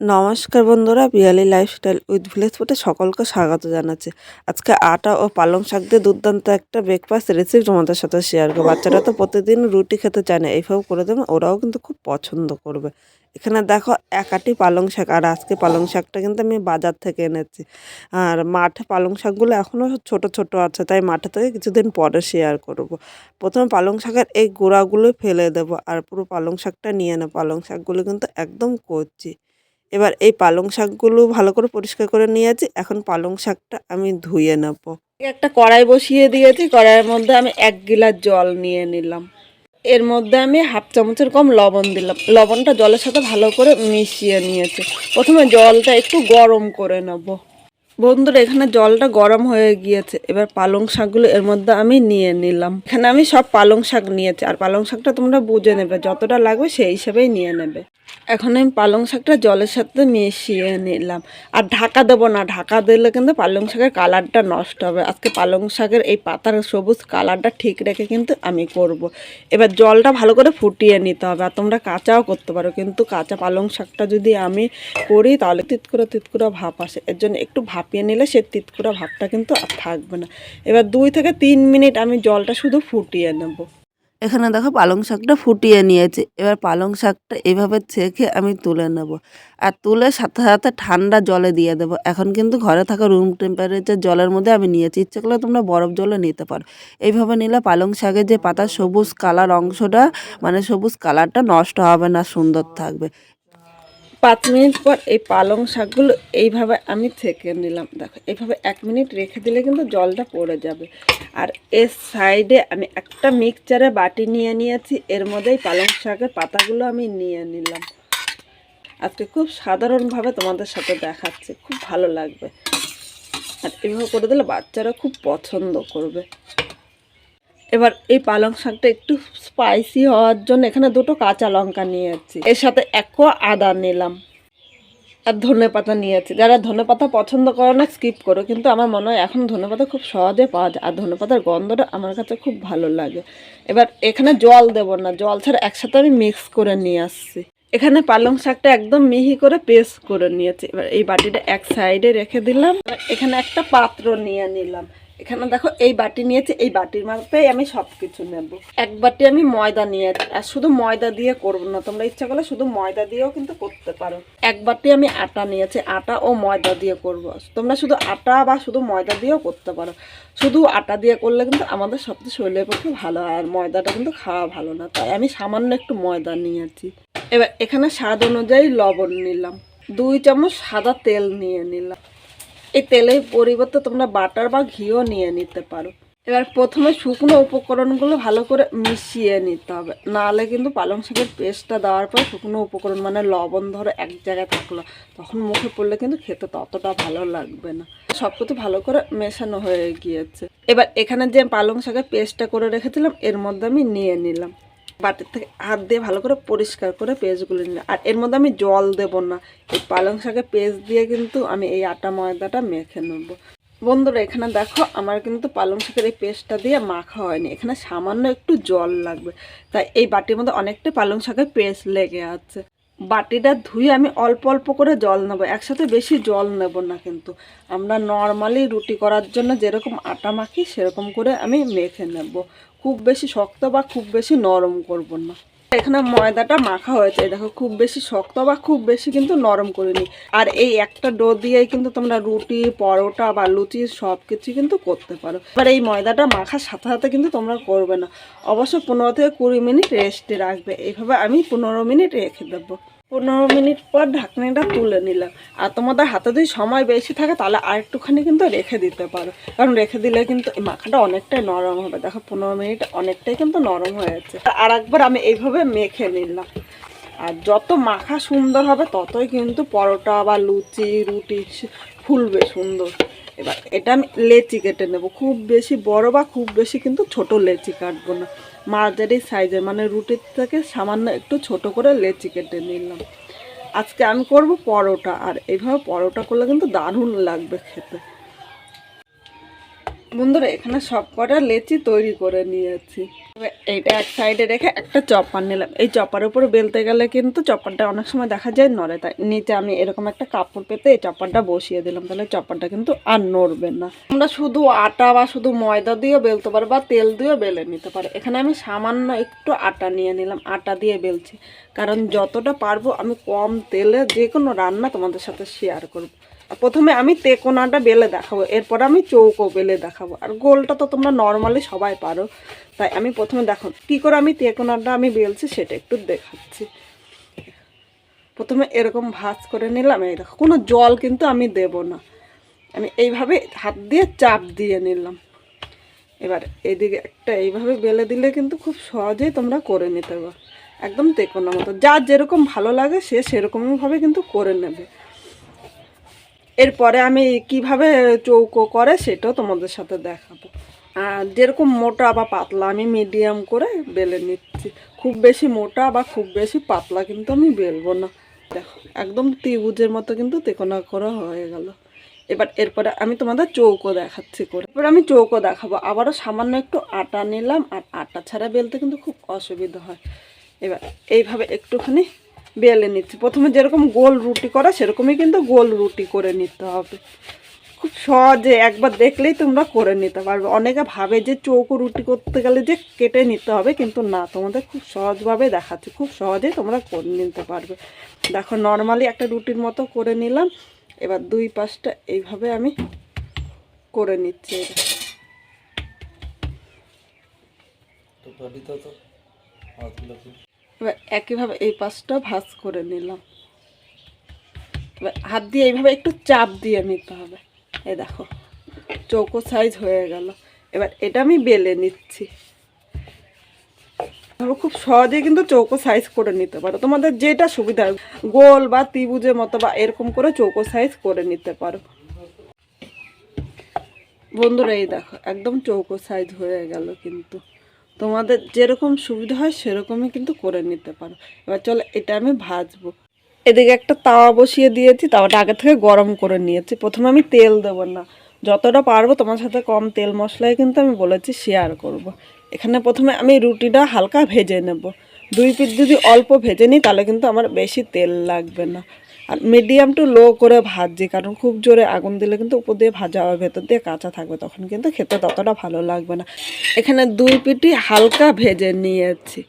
নমস্কার বন্ধুরা, Piyali lifestyle with village ফুডে সকলকে স্বাগত জানাচ্ছি। আজকে আটা ও পালং শাক দিয়ে দুর্দান্ত একটা ব্রেকফাস্ট রেসিপি তোমাদের সাথে শেয়ার করবো। বাচ্চারা তো প্রতিদিন রুটি খেতে চায় না, এইভাবে করে দেবেন, ওরাও কিন্তু খুব পছন্দ করবে। এখানে দেখো এক আটি পালং শাক, আর আজকে পালং শাকটা কিন্তু আমি বাজার থেকে এনেছি। আর মাঠে পালং শাকগুলো এখনও ছোট ছোট আছে, তাই মাঠে থেকে কিছুদিন পরে শেয়ার করব। প্রথমে পালং শাকের এই গোড়াগুলো ফেলে দেবো, আর পুরো পালং শাকটা নিয়ে নেব। পালং শাকগুলো কিন্তু একদম কচি। এবার এই পালং শাকগুলো ভালো করে পরিষ্কার করে নিয়েছি। এখন পালং শাকটা আমি ধুয়ে নেব। একটা কড়াই বসিয়ে দিয়েছি, কড়াইয়ের মধ্যে আমি 1 গিলাস জল নিয়ে নিলাম। এর মধ্যে আমি হাফ চামচের কম লবণ দিলাম। লবণটা জলের সাথে ভালো করে মিশিয়ে নিয়েছি। প্রথমে জলটা একটু গরম করে নেব। বন্ধুরা, এখানে জলটা গরম হয়ে গিয়েছে। এবার পালং শাকগুলো এর মধ্যে আমি নিয়ে নিলাম। এখানে আমি সব পালং শাক নিয়েছি, আর পালং শাকটা তোমরা বুঝে নেবে, যতটা লাগবে সেই হিসেবেই নিয়ে নেবে। এখন আমি পালং শাকটা জলের সাথে মিশিয়ে নিলাম। আর ঢাকা দেবো না, ঢাকা দিলে কিন্তু পালং শাকের কালারটা নষ্ট হবে। আজকে পালং শাকের এই পাতার সবুজ কালারটা ঠিক রেখে কিন্তু আমি করব। এবার জলটা ভালো করে ফুটিয়ে নিতে হবে। আর তোমরা কাঁচাও করতে পারো, কিন্তু কাঁচা পালং শাকটা যদি আমি করি তাহলে তিতকুড়া ভাপ আসে। এর জন্য একটু ভাপিয়ে নিলে সে তিতকুড়া ভাবটা কিন্তু আর থাকবে না। এবার 2 থেকে 3 মিনিট আমি জলটা শুধু ফুটিয়ে নেব। এখানে দেখো পালং শাকটা ফুটিয়ে নিয়েছি। এবার পালং শাকটা এভাবে ছেঁকে আমি তুলে নেব, আর তুলে সাথে সাথে ঠান্ডা জলে দিয়ে দেবো। এখন কিন্তু ঘরে থাকা রুম টেম্পারেচার জলের মধ্যে আমি নিয়েছি, ইচ্ছে করলে তোমরা বরফ জলে নিতে পারো। এইভাবে নিলে পালং শাকের যে পাতার সবুজ কালার অংশটা, মানে সবুজ কালারটা নষ্ট হবে না, সুন্দর থাকবে। 5 মিনিট পর এই পালং শাকগুলো এইভাবে আমি ছেঁকে নিলাম। দেখো, এইভাবে 1 মিনিট রেখে দিলে কিন্তু জলটা পড়ে যাবে। আর এর সাইডে আমি একটা মিক্সচারে বাটি নিয়ে নিয়েছি, এর মধ্যেই পালং শাকের পাতাগুলো আমি নিয়ে নিলাম। আজকে খুব সাধারণভাবে তোমাদের সাথে দেখাচ্ছি, খুব ভালো লাগবে। আর এইভাবে করে দিলে বাচ্চারা খুব পছন্দ করবে। এবার এই পালং শাকটা একটু স্পাইসি হওয়ার জন্য এখানে 2টো কাঁচা লঙ্কা নিয়েছি, এর সাথে 1 কোয়া আদা নিলাম, আর ধনেপাতা নিয়েছি। যারা ধনেপাতা পছন্দ করো না স্কিপ করো, কিন্তু আমার মনে হয় এখন ধনেপাতা খুব সহজে পাওয়া যায়, আর ধনেপাতার গন্ধটা আমার কাছে খুব ভালো লাগে। এবার এখানে জল দেব না, জল ছাড়া একসাথে আমি মিক্স করে নিয়ে আসছি। এখানে পালং শাকটা একদম মিহি করে পেস্ট করে নিয়েছি। এবার এই বাটিটা এক সাইডে রেখে দিলাম। এখানে একটা পাত্র নিয়ে নিলাম। এখানে দেখো এই বাটি নিয়েছি, এই বাটির মাপেই আমি সব কিছু নেব। 1 বাটি আমি ময়দা নিয়েছি, আর শুধু ময়দা দিয়ে করব না, তোমরা ইচ্ছা করলে শুধু ময়দা দিয়েও কিন্তু করতে পারো। 1 বাটি আমি আটা নিয়েছি, আটা ও ময়দা দিয়ে করব। তোমরা শুধু আটা বা শুধু ময়দা দিয়েও করতে পারো। শুধু আটা দিয়ে করলে কিন্তু আমাদের সবচেয়ে শরীরের পক্ষে ভালো হয়, আর ময়দাটা কিন্তু খাওয়া ভালো না, তাই আমি সামান্য একটু ময়দা নিয়েছি। এবার এখানে স্বাদ অনুযায়ী লবণ নিলাম। 2 চামচ সাদা তেল নিয়ে নিলাম। এই তেলের পরিবর্তে তোমরা বাটার বা ঘিও নিয়ে নিতে পারো। এবার প্রথমে শুকনো উপকরণগুলো ভালো করে মিশিয়ে নিতে হবে, নাহলে কিন্তু পালং শাকের পেস্টটা দেওয়ার পর শুকনো উপকরণ মানে লবণ ধরো এক জায়গায় থাকলো, তখন মুখে পড়লে কিন্তু খেতে ততটা ভালো লাগবে না। সব কিছু ভালো করে মেশানো হয়ে গিয়েছে। এবার এখানে যে পালং শাকের পেস্টটা করে রেখেছিলাম এর মধ্যে আমি নিয়ে নিলাম। বাটির থেকে হাত দিয়ে ভালো করে পরিষ্কার করে পেস্টগুলো নিলাম। আর এর মধ্যে আমি জল দেব না, এই পালং শাকের পেস্ট দিয়ে কিন্তু আমি এই আটা ময়দাটা মেখে নেব। বন্ধুরা, এখানে দেখো আমার কিন্তু পালং শাকের এই পেস্টটা দিয়ে মাখা হয়নি, এখানে সামান্য একটু জল লাগবে, তাই এই বাটির মধ্যে অনেকটা পালং শাকের পেস্ট লেগে আছে। বাটিটা ধুয়ে আমি অল্প অল্প করে জল নেব, একসাথে বেশি জল নেব না। কিন্তু আমরা নর্মালি রুটি করার জন্য যেরকম আটা মাখি সেরকম করে আমি মেখে নেব, খুব বেশি শক্ত বা খুব বেশি নরম করব না। এখানে ময়দাটা মাখা হয়েছে, দেখো খুব বেশি শক্ত বা খুব বেশি কিন্তু নরম করিনি। আর এই একটা ডো দিয়েই কিন্তু তোমরা রুটি, পরোটা বা লুচি সব কিছু কিন্তু করতে পারো। এবার এই ময়দাটা মাখার সাথে সাথে কিন্তু তোমরা করবে না, অবশ্য 15 থেকে 20 মিনিট রেস্টে রাখবে। এইভাবে আমি 15 মিনিট রেখে দেবো। 15 মিনিট পর ঢাকনিটা তুলে নিলাম। আর তোমাদের হাতে যদি সময় বেশি থাকে তাহলে আর একটুখানি কিন্তু রেখে দিতে পারো, কারণ রেখে দিলে কিন্তু এই মাখাটা অনেকটাই নরম হবে। দেখো 15 মিনিট অনেকটাই কিন্তু নরম হয়েছে। আর একবার আমি এইভাবে মেখে নিলাম। আর যত মাখা সুন্দর হবে ততই কিন্তু পরোটা বা লুচি, রুটি ফুলবে সুন্দর। এবার এটা আমি লেচি কেটে নেব, খুব বেশি বড় বা খুব বেশি কিন্তু ছোট লেচি কাটবো না, মাঝারি সাইজের মানে রুটির থেকে সামান্য একটু ছোট করে লেচি কেটে নিলাম। আজকে আমি করব পরোটা, আর এইভাবে পরোটা করলে কিন্তু দারুণ লাগবে খেতে। বন্ধুরা এখানে সব কটা লেচি তৈরি করে নিয়েছি। এইটা এক সাইডে রেখে একটা চপার নিলাম। এই চপার উপরে বেলতে গেলে কিন্তু চপারটা অনেক সময় দেখা যায় নড়ে, তাই নিচে আমি এরকম একটা কাপড় পেতে এই চপারটা বসিয়ে দিলাম, তাহলে চপারটা কিন্তু আর নড়বে না। তোমরা শুধু আটা বা শুধু ময়দা দিয়েও বেলতে পারো বা তেল দিয়েও বেলে নিতে পারো। এখানে আমি সামান্য একটু আটা নিয়ে নিলাম, আটা দিয়ে বেলছি, কারণ যতটা পারবো আমি কম তেলে যে কোনো রান্না তোমাদের সাথে শেয়ার করবো। প্রথমে আমি তেকোনাটা বেলে দেখাবো, এরপর আমি চৌকো বেলে দেখাবো, আর গোলটা তো তোমরা নর্মালি সবাই পারো, তাই আমি প্রথমে দেখো কী করে আমি তেকোনাটা আমি বেলছি সেটা একটু দেখাচ্ছি। প্রথমে এরকম ভাঁজ করে নিলাম, এই দেখো কোনো জল কিন্তু আমি দেব না, আমি এইভাবে হাত দিয়ে চাপ দিয়ে নিলাম। এবার এইদিকে একটা এইভাবে বেলে দিলে কিন্তু খুব সহজেই তোমরা করে নিতে পারো, একদম তেকোনা মতো। যার যেরকম ভালো লাগে সে সেরকমভাবে কিন্তু করে নেবে। এরপরে আমি কিভাবে চৌকো করে সেটাও তোমাদের সাথে দেখাবো। যেরকম মোটা বা পাতলা আমি মিডিয়াম করে বেলে নিচ্ছি, খুব বেশি মোটা বা খুব বেশি পাতলা কিন্তু আমি বেলবো না। দেখো একদম ত্রিভুজের মতো কিন্তু তেকোনা করা হয়ে গেল। এরপরে আমি তোমাদের চৌকো দেখাচ্ছি করে, এবার আমি চৌকো দেখাবো। আবারও সামান্য একটু আটা নিলাম, আর আটা ছাড়া বেলতে কিন্তু খুব অসুবিধা হয়। এবার এইভাবে একটুখানি বেলে নিচ্ছি। প্রথমে যেরকম গোল রুটি করা সেরকমই কিন্তু গোল রুটি করে নিতে হবে, খুব সহজে একবার দেখলেই তোমরা করে নিতে পারবে। অনেকে ভাবে যে চৌকো রুটি করতে গেলে যে কেটে নিতে হবে, কিন্তু না, তোমাদের খুব সহজভাবে দেখাচ্ছি, খুব সহজেই তোমরা করে নিতে পারবে। দেখো নর্মালি একটা রুটির মতো করে নিলাম, এবার দুই পাশটা এইভাবে আমি করে নিচ্ছি। এবার একইভাবে এই পাশটা ভাঁজ করে নিলাম, এবার হাত দিয়ে এইভাবে একটু চাপ দিয়ে নিতে হবে। এই দেখো চৌকো সাইজ হয়ে গেল। এবার এটা আমি বেলে নিচ্ছি। খুব সহজে কিন্তু চৌকো সাইজ করে নিতে পারো, তোমাদের যেটা সুবিধা, গোল বা ত্রিভুজের মতো বা এরকম করে চৌকো সাইজ করে নিতে পারো। বন্ধুরা এই দেখো একদম চৌকো সাইজ হয়ে গেল, কিন্তু তোমাদের যেরকম সুবিধা হয় সেরকমই কিন্তু করে নিতে পারো। এবার চলো এটা আমি ভাজবো। এদিকে একটা তাওয়া বসিয়ে দিয়েছি, তাওয়াটা আগে থেকে গরম করে নিয়েছি। প্রথমে আমি তেল দেবো না, যতটা পারবো তোমার সাথে কম তেল মশলায় কিন্তু আমি বলেছি শেয়ার করব। এখানে প্রথমে আমি রুটিটা হালকা ভেজে নেব। দুই পিঠ যদি অল্প ভেজে নিই তাহলে কিন্তু আমার বেশি তেল লাগবে না। আর মিডিয়াম টু লো করে ভাজছি, কারণ খুব জোরে আগুন দিলে কিন্তু উপর দিয়ে ভাজা হবে, ভেতর দিয়ে কাঁচা থাকবে, তখন কিন্তু খেতে ততটা ভালো লাগবে না। এখানে দুই পিঠই হালকা ভেজে নিয়েছি।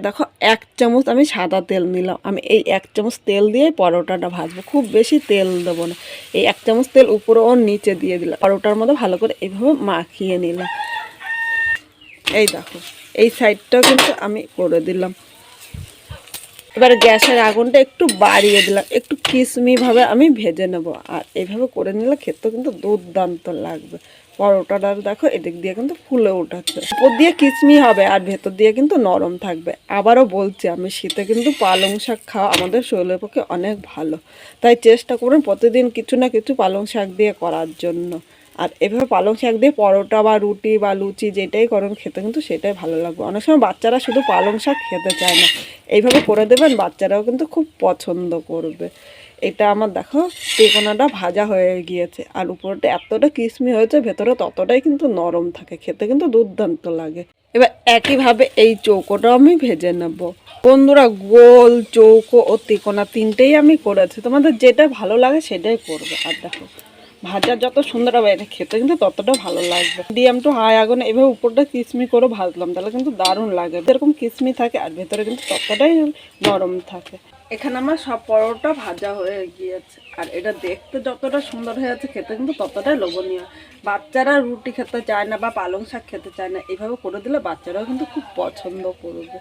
দেখো এক চামচ আমি সাদা তেল নিলাম, আমি এই এক চামচ তেল দিয়ে পরোটাটা ভাজবো, খুব বেশি তেল দেবো না। এই এক চামচ তেল উপরে ও নিচে দিয়ে দিলাম, পরোটার মধ্যে ভালো করে এইভাবে মাখিয়ে নিলাম। এই দেখো এই সাইডটাও কিন্তু আমি করে দিলাম। এবার গ্যাসের আগুনটা একটু বাড়িয়ে দিলাম, একটু কিসমিভাবে আমি ভেজে নেব। আর এইভাবে করে নিলে খেতে কিন্তু দুর্দান্ত লাগবে। পরোটাটা দেখো এদিক দিয়ে কিন্তু ফুলে উঠাচ্ছে, উপর দিয়ে কিসমি হবে আর ভেতর দিয়ে কিন্তু নরম থাকবে। আবারও বলছি, আমি শীতে কিন্তু পালং শাক খাওয়া আমাদের শরীরের পক্ষে অনেক ভালো, তাই চেষ্টা করুন প্রতিদিন কিছু না কিছু পালং শাক দিয়ে করার জন্য। আর এভাবে পালং শাক দিয়ে পরোটা বা রুটি বা লুচি যেটাই করুন খেতে কিন্তু সেটাই ভালো লাগবে। অনেক সময় বাচ্চারা শুধু পালং শাক খেতে চায় না, এইভাবে করে দেবেন বাচ্চারাও কিন্তু খুব পছন্দ করবে। এটা আমার দেখো তেকোনাটা ভাজা হয়ে গিয়েছে, আর উপরটা এতটা কিসমি হয়েছে, ভেতরে ততটাই কিন্তু নরম থাকে, খেতে কিন্তু দুর্দান্ত লাগে। এবার একইভাবে এই চৌকোটাও আমি ভেজে নেব। বন্ধুরা গোল, চৌকো ও তিকোনা তিনটেই আমি করেছি, তোমাদের যেটা ভালো লাগে সেটাই করবে। আর দেখো ভাজা যত সুন্দর হবে এটা খেতে কিন্তু ততটা ভালো লাগবে। মিডিয়াম টু হাই আগুনে এভাবে উপরটা কিসমি করে ভাজলাম, তাহলে কিন্তু দারুণ লাগে। এরকম কিসমি থাকে আর ভেতরে কিন্তু ততটাই নরম থাকে। এখানে আমার সব পরোটা ভাজা হয়ে গিয়েছে, আর এটা দেখতে যতটা সুন্দর হয়েছে খেতে কিন্তু ততটাই লোভনীয়। বাচ্চারা রুটি খেতে চায় না বা পালং শাক খেতে চায় না, এইভাবে করে দিলে বাচ্চারাও কিন্তু খুব পছন্দ করবে।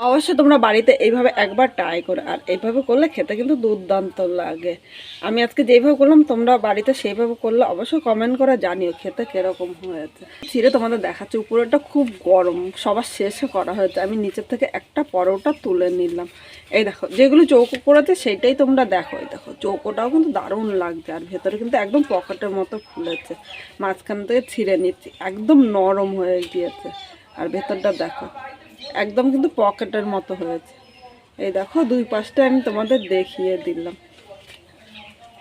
অবশ্যই তোমরা বাড়িতে এইভাবে একবার ট্রাই করো, আর এইভাবে করলে খেতে কিন্তু দুর্দান্ত লাগে। আমি আজকে যেইভাবে করলাম তোমরা বাড়িতে সেইভাবে করলে অবশ্যই কমেন্ট করে জানিও খেতে কীরকম হয়েছে। ছিঁড়ে তোমাদের দেখাচ্ছে, উপরেটা খুব গরম, সবার শেষে করা হয়েছে। আমি নিচের থেকে একটা পরোটা তুলে নিলাম। এই দেখো যেগুলো চৌকো করেছে সেইটাই তোমরা দেখো, এই দেখো চৌকোটাও কিন্তু দারুণ লাগছে, আর ভেতরে কিন্তু একদম পকেটের মতো ফুলেছে। মাঝখান থেকে ছিঁড়ে নিচ্ছি, একদম নরম হয়ে গিয়েছে, আর ভেতরটা দেখো একদম কিন্তু পকেটের মতো হয়েছে। এই দেখো দুই পাশটা আমি তোমাদের দেখিয়ে দিলাম।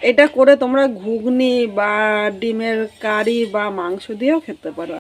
এটা করে তোমরা ঘুগনি বা ডিমের কারি বা মাংস দিয়েও খেতে পারো।